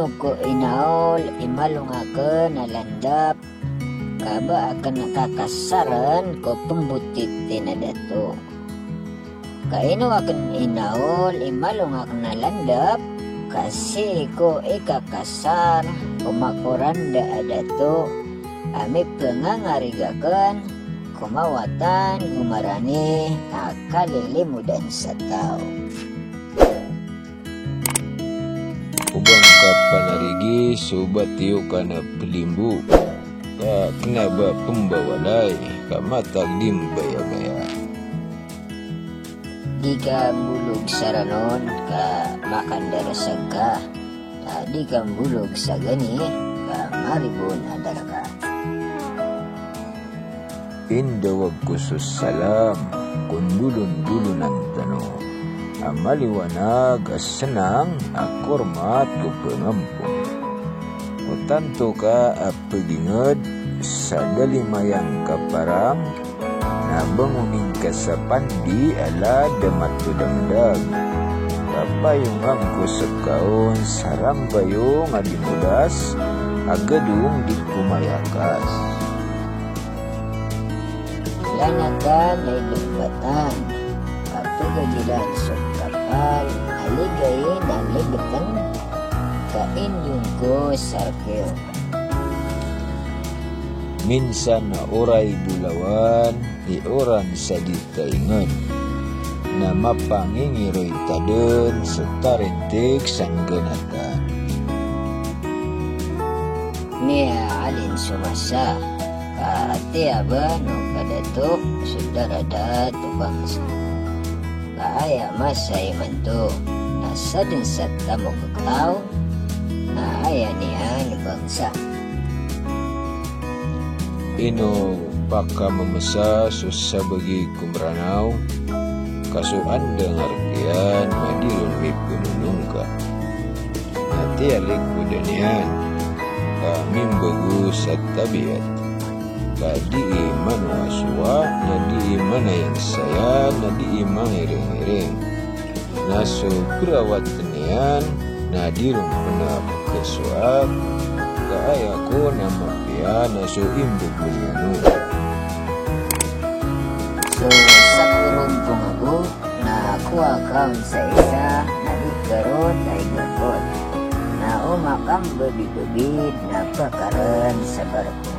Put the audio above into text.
Inuko inaol imalungaken nalandap kaba akan nakakasaran ko pembutit tinadato. Kaino akan inaol imalungak nalandap kasi ko ikakasar kumakuranda adato ami pengangarigakan kumawatan gumarani akalilimudan sa tao. Ubang ka panarigi sobat tiyo ka na pelimbu ka kenaba pembawalay ka matag dimbaya-baya. Di ka bulog sa ranon ka makandarasag ka, di ka bulog sa gani ka maribon adara ka. Indawag kusus salam kun dulun-dulunan tanong. Amaliwanag as senang akormat ko pengampun. Mutanto ka apagingad sa dalimayang kaparam na bangunin ka sa pandi ala damat tudangdag. Kapayungan ko sa kaon sarang bayong adimudas agadung di kumalakas. Lanakan ay lubatan kapagajilan sa kapal aligayin ang libetan kainyong ko sarkil. Minsan na oray bulawan ioran sa ditaingan na mapangingiroy taden sa tarintik sang ganatan. Niya alin sumasa kaati aba no kadatok sudarada tubangsa. Kaaya masay man to nasa din sa tamo kakao na aya niya ni bangsa. Ino baka mamasa sa bagi kumranaw kasuan dengar kian madirun may pununong ka. Nati alik kudanian kami bagus sa tabiat. Kadi iman waswa na di iman yang saya na di iman iring-iring. Naso perawat tenian na dirung penap kesuap kaya ko na mapia naso imbog mulyanu. So sa kurong pungago na kuha kaon sa isa na di karot ay gapot na umakang babid-babid na pakaran sa barko.